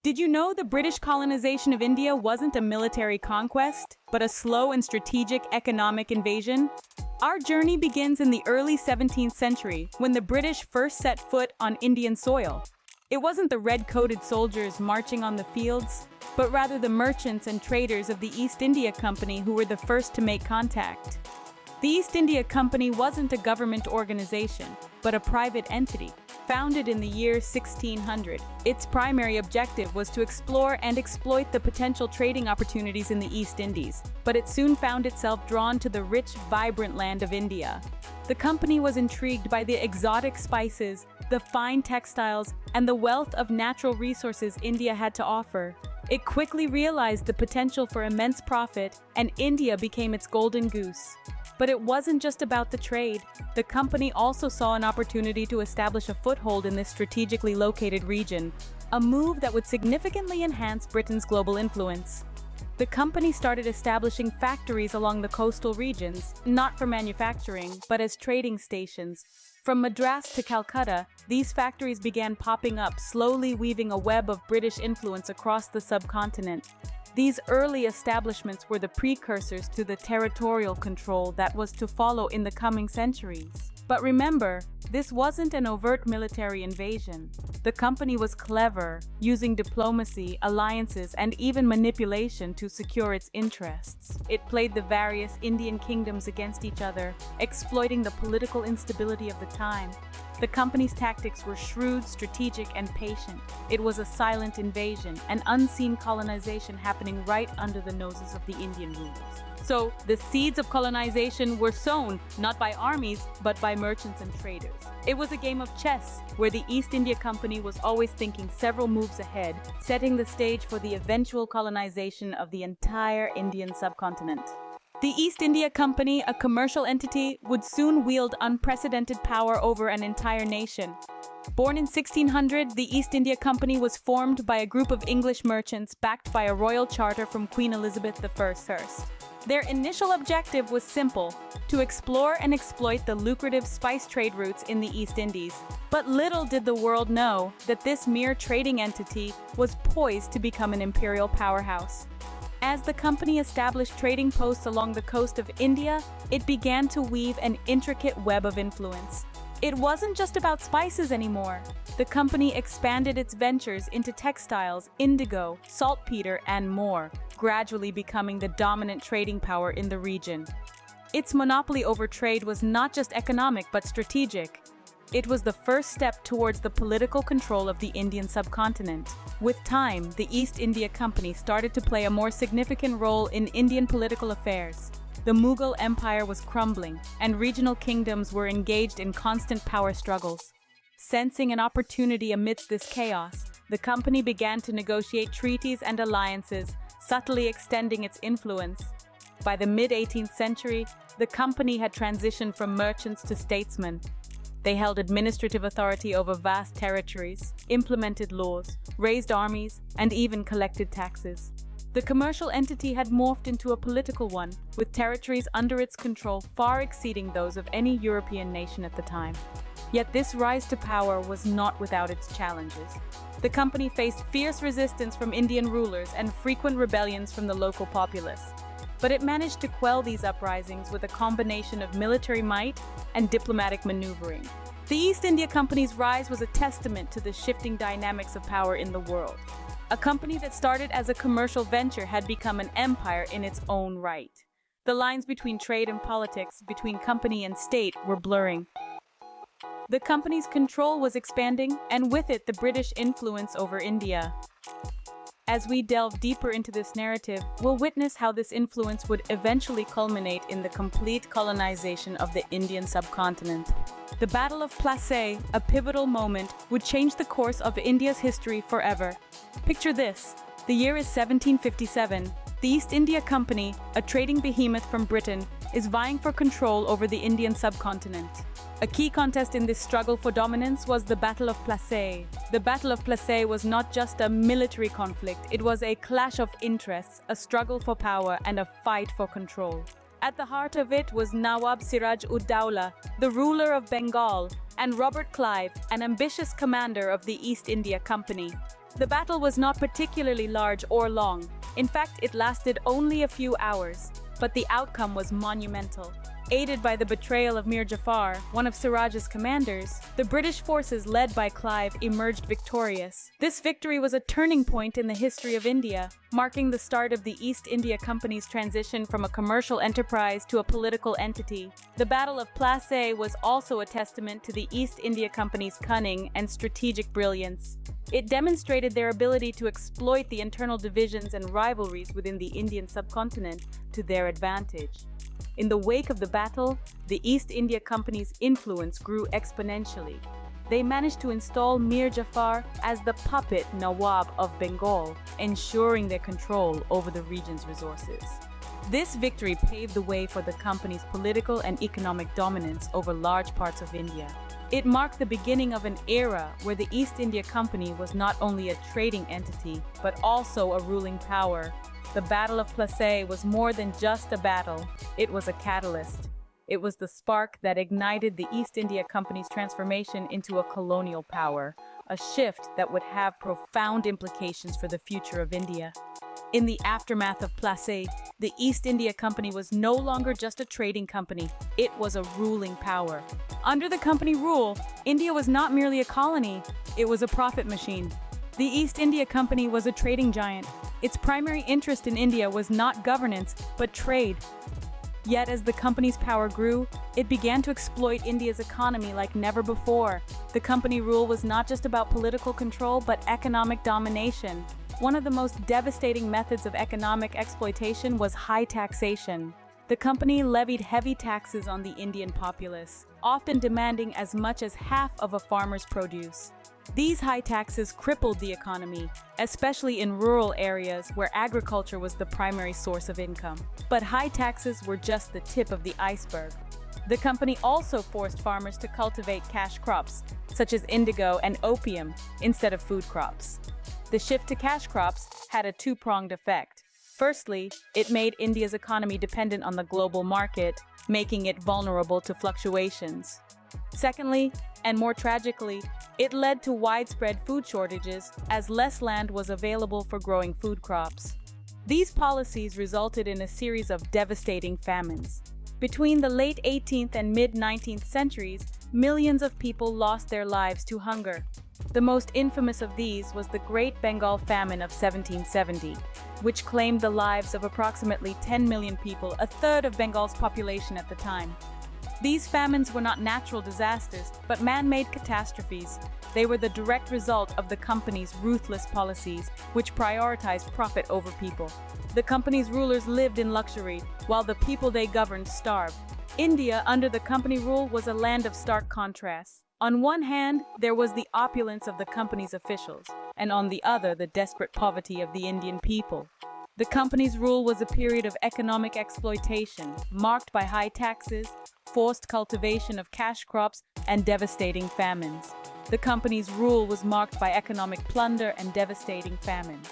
Did you know the British colonization of India wasn't a military conquest, but a slow and strategic economic invasion? Our journey begins in the early 17th century, when the British first set foot on Indian soil. It wasn't the red-coated soldiers marching on the fields, but rather the merchants and traders of the East India Company who were the first to make contact. The East India Company wasn't a government organization, but a private entity. Founded in the year 1600, its primary objective was to explore and exploit the potential trading opportunities in the East Indies, but it soon found itself drawn to the rich, vibrant land of India. The company was intrigued by the exotic spices, the fine textiles, and the wealth of natural resources India had to offer. It quickly realized the potential for immense profit, and India became its golden goose. But it wasn't just about the trade. The company also saw an opportunity to establish a foothold in this strategically located region, a move that would significantly enhance Britain's global influence. The company started establishing factories along the coastal regions, not for manufacturing, but as trading stations. From Madras to Calcutta, these factories began popping up, slowly weaving a web of British influence across the subcontinent. These early establishments were the precursors to the territorial control that was to follow in the coming centuries. But remember, this wasn't an overt military invasion. The company was clever, using diplomacy, alliances, and even manipulation to secure its interests. It played the various Indian kingdoms against each other, exploiting the political instability of the time. The company's tactics were shrewd, strategic, and patient. It was a silent invasion, an unseen colonization happening right under the noses of the Indian rulers. So, the seeds of colonization were sown not by armies, but by merchants and traders. It was a game of chess, where the East India Company was always thinking several moves ahead, setting the stage for the eventual colonization of the entire Indian subcontinent. The East India Company, a commercial entity, would soon wield unprecedented power over an entire nation. Born in 1600, the East India Company was formed by a group of English merchants backed by a royal charter from Queen Elizabeth I. Their initial objective was simple: to explore and exploit the lucrative spice trade routes in the East Indies. But little did the world know that this mere trading entity was poised to become an imperial powerhouse. As the company established trading posts along the coast of India, it began to weave an intricate web of influence. It wasn't just about spices anymore. The company expanded its ventures into textiles, indigo, saltpeter, and more, gradually becoming the dominant trading power in the region. Its monopoly over trade was not just economic but strategic. It was the first step towards the political control of the Indian subcontinent. With time, the East India Company started to play a more significant role in Indian political affairs. The Mughal Empire was crumbling, and regional kingdoms were engaged in constant power struggles. Sensing an opportunity amidst this chaos, the company began to negotiate treaties and alliances, subtly extending its influence. By the mid-18th century, the company had transitioned from merchants to statesmen. They held administrative authority over vast territories, implemented laws, raised armies, and even collected taxes. The commercial entity had morphed into a political one, with territories under its control far exceeding those of any European nation at the time. Yet this rise to power was not without its challenges. The company faced fierce resistance from Indian rulers and frequent rebellions from the local populace. But it managed to quell these uprisings with a combination of military might and diplomatic maneuvering. The East India Company's rise was a testament to the shifting dynamics of power in the world. A company that started as a commercial venture had become an empire in its own right. The lines between trade and politics, between company and state, were blurring. The company's control was expanding, and with it, the British influence over India. As we delve deeper into this narrative, we'll witness how this influence would eventually culminate in the complete colonization of the Indian subcontinent. The Battle of Plassey, a pivotal moment, would change the course of India's history forever. Picture this. The year is 1757. The East India Company, a trading behemoth from Britain, is vying for control over the Indian subcontinent. A key contest in this struggle for dominance was the Battle of Plassey. The Battle of Plassey was not just a military conflict, it was a clash of interests, a struggle for power, and a fight for control. At the heart of it was Nawab Siraj-ud-Dowlah, the ruler of Bengal, and Robert Clive, an ambitious commander of the East India Company. The battle was not particularly large or long. In fact, it lasted only a few hours, but the outcome was monumental. Aided by the betrayal of Mir Jafar, one of Siraj's commanders, the British forces led by Clive emerged victorious. This victory was a turning point in the history of India, marking the start of the East India Company's transition from a commercial enterprise to a political entity. The Battle of Plassey was also a testament to the East India Company's cunning and strategic brilliance. It demonstrated their ability to exploit the internal divisions and rivalries within the Indian subcontinent to their advantage. In the wake of the battle, the East India Company's influence grew exponentially. They managed to install Mir Jafar as the puppet Nawab of Bengal, ensuring their control over the region's resources. This victory paved the way for the company's political and economic dominance over large parts of India. It marked the beginning of an era where the East India Company was not only a trading entity, but also a ruling power. The Battle of Plassey was more than just a battle. It was a catalyst. It was the spark that ignited the East India Company's transformation into a colonial power, a shift that would have profound implications for the future of India. In the aftermath of Plassey, the East India Company was no longer just a trading company, it was a ruling power. Under the company rule, India was not merely a colony, it was a profit machine. The East India Company was a trading giant. Its primary interest in India was not governance, but trade. Yet as the company's power grew, it began to exploit India's economy like never before. The company rule was not just about political control, but economic domination. One of the most devastating methods of economic exploitation was high taxation. The company levied heavy taxes on the Indian populace, often demanding as much as half of a farmer's produce. These high taxes crippled the economy, especially in rural areas where agriculture was the primary source of income. But high taxes were just the tip of the iceberg. The company also forced farmers to cultivate cash crops, such as indigo and opium, instead of food crops. The shift to cash crops had a two-pronged effect. Firstly, it made India's economy dependent on the global market, making it vulnerable to fluctuations. Secondly, and more tragically, it led to widespread food shortages as less land was available for growing food crops. These policies resulted in a series of devastating famines. Between the late 18th and mid-19th centuries, millions of people lost their lives to hunger. The most infamous of these was the Great Bengal Famine of 1770, which claimed the lives of approximately 10 million people, a third of Bengal's population at the time. These famines were not natural disasters, but man-made catastrophes. They were the direct result of the company's ruthless policies, which prioritized profit over people. The company's rulers lived in luxury, while the people they governed starved. India, under the company rule, was a land of stark contrasts. On one hand, there was the opulence of the company's officials, and on the other, the desperate poverty of the Indian people. The company's rule was a period of economic exploitation, marked by high taxes, forced cultivation of cash crops, and devastating famines. The company's rule was marked by economic plunder and devastating famines.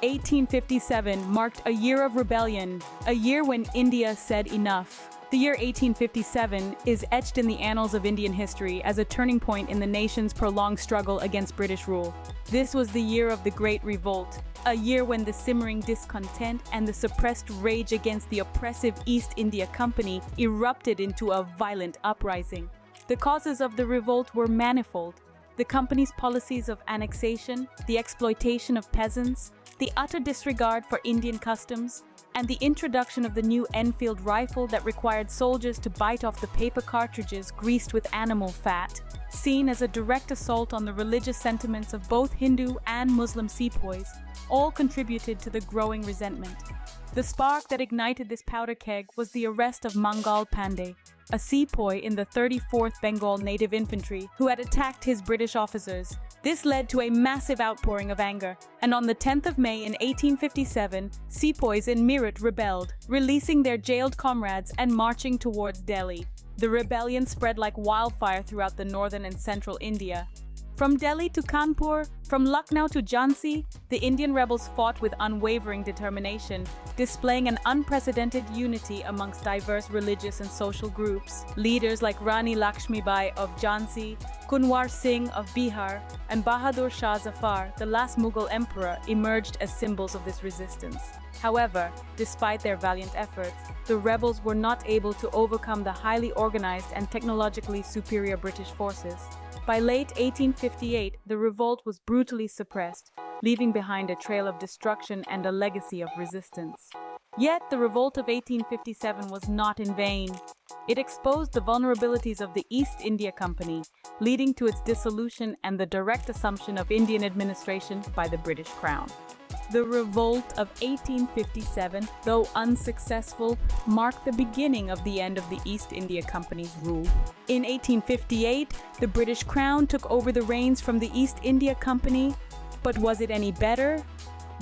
1857 marked a year of rebellion, a year when India said enough. The year 1857 is etched in the annals of Indian history as a turning point in the nation's prolonged struggle against British rule. This was the year of the Great Revolt, a year when the simmering discontent and the suppressed rage against the oppressive East India Company erupted into a violent uprising. The causes of the revolt were manifold. The company's policies of annexation, the exploitation of peasants, the utter disregard for Indian customs, and the introduction of the new Enfield rifle that required soldiers to bite off the paper cartridges greased with animal fat, seen as a direct assault on the religious sentiments of both Hindu and Muslim sepoys, all contributed to the growing resentment. The spark that ignited this powder keg was the arrest of Mangal Pandey, a sepoy in the 34th Bengal Native Infantry who had attacked his British officers. This led to a massive outpouring of anger, and on the 10th of May in 1857, sepoys in Meerut rebelled, releasing their jailed comrades and marching towards Delhi. The rebellion spread like wildfire throughout the northern and central India. From Delhi to Kanpur, from Lucknow to Jhansi, the Indian rebels fought with unwavering determination, displaying an unprecedented unity amongst diverse religious and social groups. Leaders like Rani Lakshmibai of Jhansi, Kunwar Singh of Bihar, and Bahadur Shah Zafar, the last Mughal emperor, emerged as symbols of this resistance. However, despite their valiant efforts, the rebels were not able to overcome the highly organized and technologically superior British forces. By late 1858, the revolt was brutally suppressed, leaving behind a trail of destruction and a legacy of resistance. Yet, the revolt of 1857 was not in vain. It exposed the vulnerabilities of the East India Company, leading to its dissolution and the direct assumption of Indian administration by the British Crown. The Revolt of 1857, though unsuccessful, marked the beginning of the end of the East India Company's rule. In 1858, the British Crown took over the reins from the East India Company, but was it any better?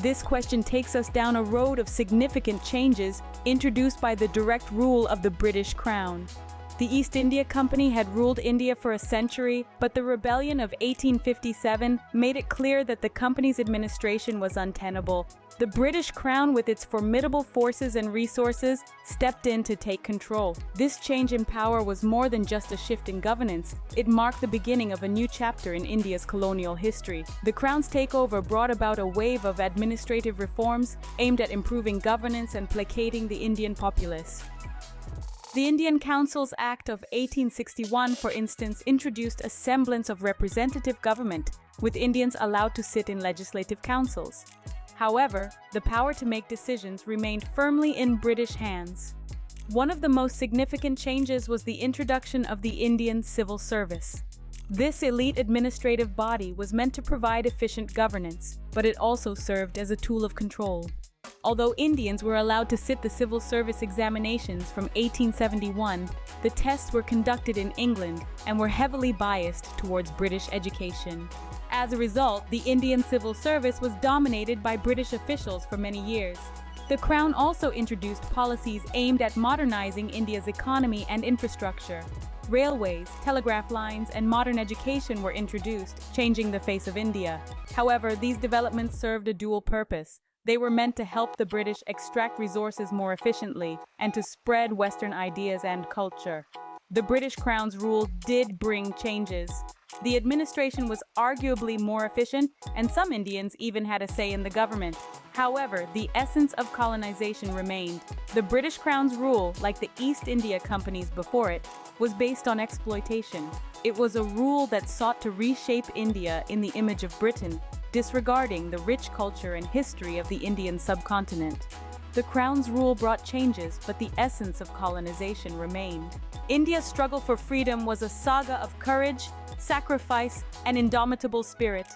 This question takes us down a road of significant changes introduced by the direct rule of the British Crown. The East India Company had ruled India for a century, but the rebellion of 1857 made it clear that the company's administration was untenable. The British Crown, with its formidable forces and resources, stepped in to take control. This change in power was more than just a shift in governance. It marked the beginning of a new chapter in India's colonial history. The Crown's takeover brought about a wave of administrative reforms aimed at improving governance and placating the Indian populace. The Indian Councils Act of 1861, for instance, introduced a semblance of representative government, with Indians allowed to sit in legislative councils. However, the power to make decisions remained firmly in British hands. One of the most significant changes was the introduction of the Indian Civil Service. This elite administrative body was meant to provide efficient governance, but it also served as a tool of control. Although Indians were allowed to sit the civil service examinations from 1871, the tests were conducted in England and were heavily biased towards British education. As a result, the Indian civil service was dominated by British officials for many years. The Crown also introduced policies aimed at modernizing India's economy and infrastructure. Railways, telegraph lines, and modern education were introduced, changing the face of India. However, these developments served a dual purpose. They were meant to help the British extract resources more efficiently and to spread Western ideas and culture. The British Crown's rule did bring changes. The administration was arguably more efficient, and some Indians even had a say in the government. However, the essence of colonization remained. The British Crown's rule, like the East India Company's before it, was based on exploitation. It was a rule that sought to reshape India in the image of Britain, disregarding the rich culture and history of the Indian subcontinent. The Crown's rule brought changes, but the essence of colonization remained. India's struggle for freedom was a saga of courage, sacrifice, and indomitable spirit,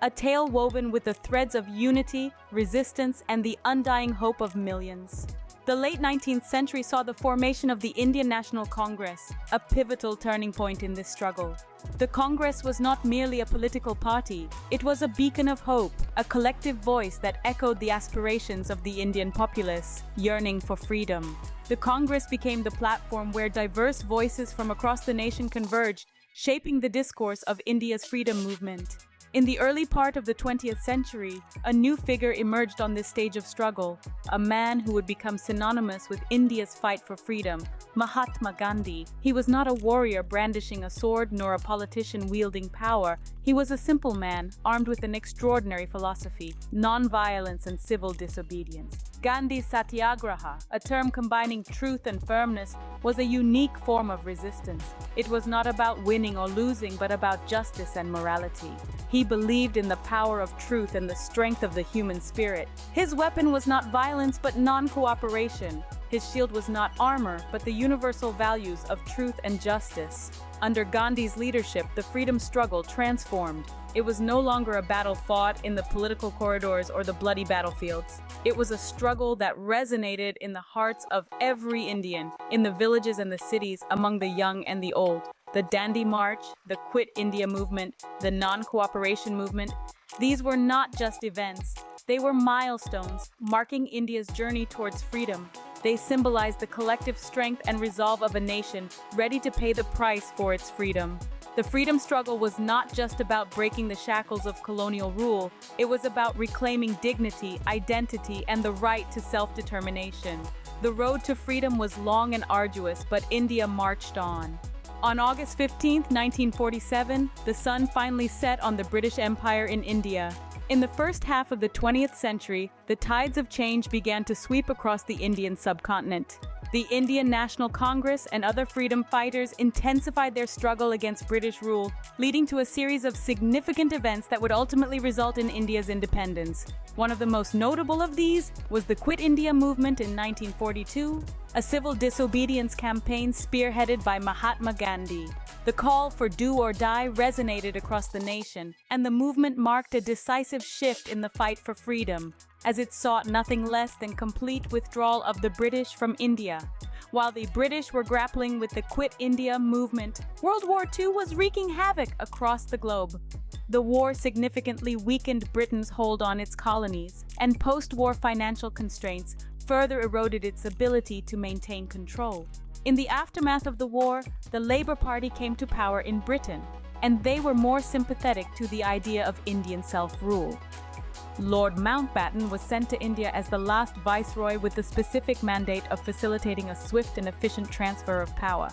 a tale woven with the threads of unity, resistance, and the undying hope of millions. The late 19th century saw the formation of the Indian National Congress, a pivotal turning point in this struggle. The Congress was not merely a political party, it was a beacon of hope, a collective voice that echoed the aspirations of the Indian populace, yearning for freedom. The Congress became the platform where diverse voices from across the nation converged, shaping the discourse of India's freedom movement. In the early part of the 20th century, a new figure emerged on this stage of struggle, a man who would become synonymous with India's fight for freedom, Mahatma Gandhi. He was not a warrior brandishing a sword nor a politician wielding power. He was a simple man, armed with an extraordinary philosophy, non-violence and civil disobedience. Gandhi's satyagraha, a term combining truth and firmness, was a unique form of resistance. It was not about winning or losing, but about justice and morality. He believed in the power of truth and the strength of the human spirit. His weapon was not violence, but non-cooperation. His shield was not armor, but the universal values of truth and justice. Under Gandhi's leadership, the freedom struggle transformed. It was no longer a battle fought in the political corridors or the bloody battlefields. It was a struggle that resonated in the hearts of every Indian, in the villages and the cities, among the young and the old. The Dandi March, the Quit India movement, the non-cooperation movement, these were not just events. They were milestones, marking India's journey towards freedom. They symbolized the collective strength and resolve of a nation ready to pay the price for its freedom. The freedom struggle was not just about breaking the shackles of colonial rule, it was about reclaiming dignity, identity, and the right to self-determination. The road to freedom was long and arduous, but India marched on. On August 15, 1947, the sun finally set on the British Empire in India. In the first half of the 20th century, the tides of change began to sweep across the Indian subcontinent. The Indian National Congress and other freedom fighters intensified their struggle against British rule, leading to a series of significant events that would ultimately result in India's independence. One of the most notable of these was the Quit India movement in 1942, a civil disobedience campaign spearheaded by Mahatma Gandhi. The call for do or die resonated across the nation, and the movement marked a decisive shift in the fight for freedom, as it sought nothing less than complete withdrawal of the British from India. While the British were grappling with the Quit India movement, World War II was wreaking havoc across the globe. The war significantly weakened Britain's hold on its colonies, and post-war financial constraints further eroded its ability to maintain control. In the aftermath of the war, the Labour Party came to power in Britain, and they were more sympathetic to the idea of Indian self-rule. Lord Mountbatten was sent to India as the last viceroy with the specific mandate of facilitating a swift and efficient transfer of power.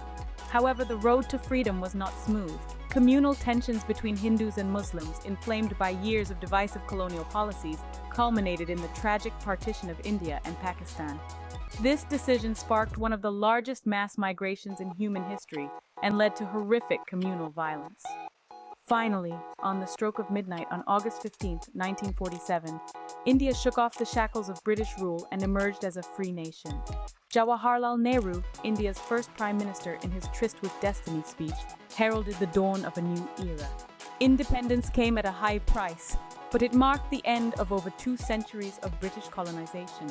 However, the road to freedom was not smooth. Communal tensions between Hindus and Muslims, inflamed by years of divisive colonial policies, culminated in the tragic partition of India and Pakistan. This decision sparked one of the largest mass migrations in human history and led to horrific communal violence. Finally, on the stroke of midnight on August 15, 1947, India shook off the shackles of British rule and emerged as a free nation. Jawaharlal Nehru, India's first Prime Minister, in his Tryst with Destiny speech, heralded the dawn of a new era. Independence came at a high price, but it marked the end of over 2 centuries of British colonization.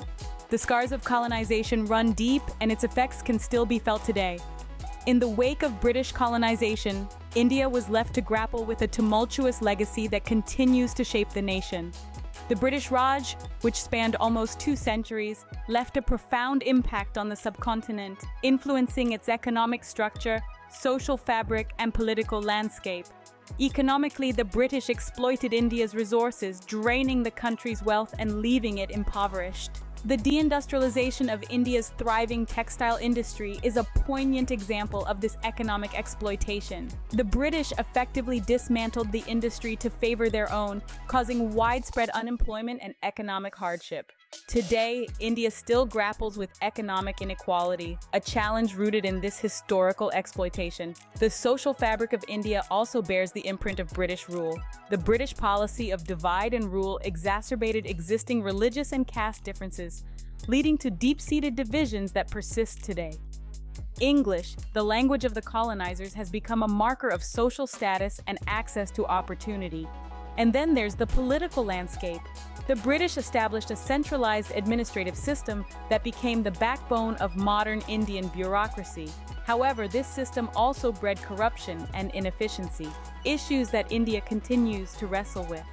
The scars of colonization run deep, and its effects can still be felt today. In the wake of British colonization, India was left to grapple with a tumultuous legacy that continues to shape the nation. The British Raj, which spanned almost 2 centuries, left a profound impact on the subcontinent, influencing its economic structure, social fabric, and political landscape. Economically, the British exploited India's resources, draining the country's wealth and leaving it impoverished. The deindustrialization of India's thriving textile industry is a poignant example of this economic exploitation. The British effectively dismantled the industry to favor their own, causing widespread unemployment and economic hardship. Today, India still grapples with economic inequality, a challenge rooted in this historical exploitation. The social fabric of India also bears the imprint of British rule. The British policy of divide and rule exacerbated existing religious and caste differences, leading to deep-seated divisions that persist today. English, the language of the colonizers, has become a marker of social status and access to opportunity. And then there's the political landscape. The British established a centralized administrative system that became the backbone of modern Indian bureaucracy. However, this system also bred corruption and inefficiency, issues that India continues to wrestle with.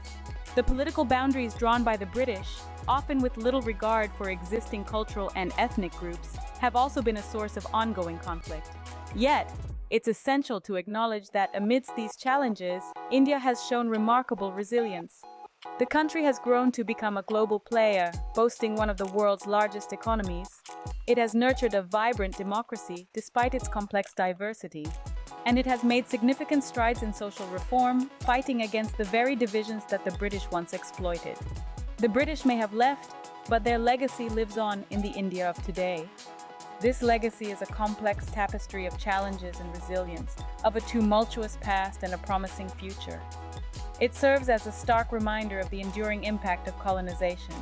The political boundaries drawn by the British, often with little regard for existing cultural and ethnic groups, have also been a source of ongoing conflict. Yet, it's essential to acknowledge that amidst these challenges, India has shown remarkable resilience. The country has grown to become a global player, boasting one of the world's largest economies. It has nurtured a vibrant democracy despite its complex diversity, and it has made significant strides in social reform, fighting against the very divisions that the British once exploited. The British may have left, but their legacy lives on in the India of today. This legacy is a complex tapestry of challenges and resilience, of a tumultuous past and a promising future. It serves as a stark reminder of the enduring impact of colonization,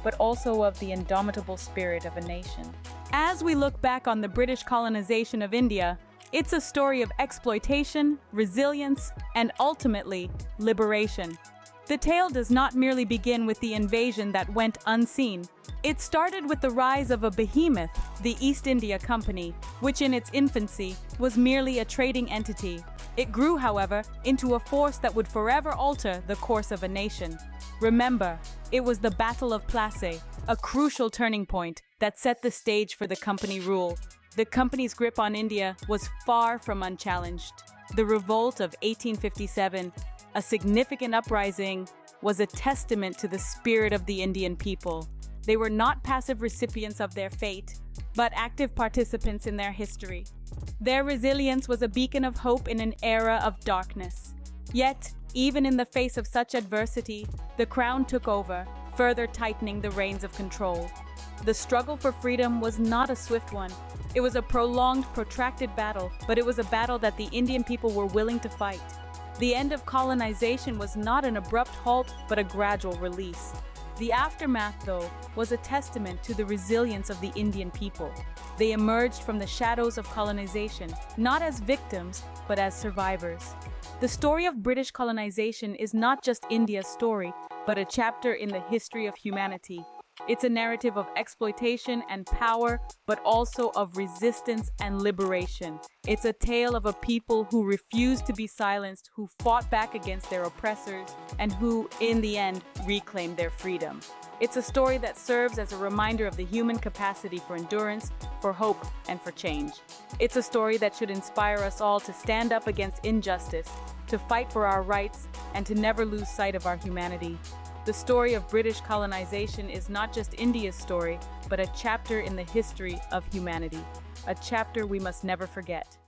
but also of the indomitable spirit of a nation. As we look back on the British colonization of India, it's a story of exploitation, resilience, and ultimately, liberation. The tale does not merely begin with the invasion that went unseen. It started with the rise of a behemoth, the East India Company, which in its infancy was merely a trading entity. It grew, however, into a force that would forever alter the course of a nation. Remember, it was the Battle of Plassey, a crucial turning point that set the stage for the company rule. The company's grip on India was far from unchallenged. The Revolt of 1857, a significant uprising, was a testament to the spirit of the Indian people. They were not passive recipients of their fate, but active participants in their history. Their resilience was a beacon of hope in an era of darkness. Yet, even in the face of such adversity, the crown took over, further tightening the reins of control. The struggle for freedom was not a swift one. It was a prolonged, protracted battle, but it was a battle that the Indian people were willing to fight. The end of colonization was not an abrupt halt, but a gradual release. The aftermath, though, was a testament to the resilience of the Indian people. They emerged from the shadows of colonization, not as victims, but as survivors. The story of British colonization is not just India's story, but a chapter in the history of humanity. It's a narrative of exploitation and power, but also of resistance and liberation. It's a tale of a people who refused to be silenced, who fought back against their oppressors, and who, in the end, reclaimed their freedom. It's a story that serves as a reminder of the human capacity for endurance, for hope, and for change. It's a story that should inspire us all to stand up against injustice, to fight for our rights, and to never lose sight of our humanity. The story of British colonization is not just India's story, but a chapter in the history of humanity, a chapter we must never forget.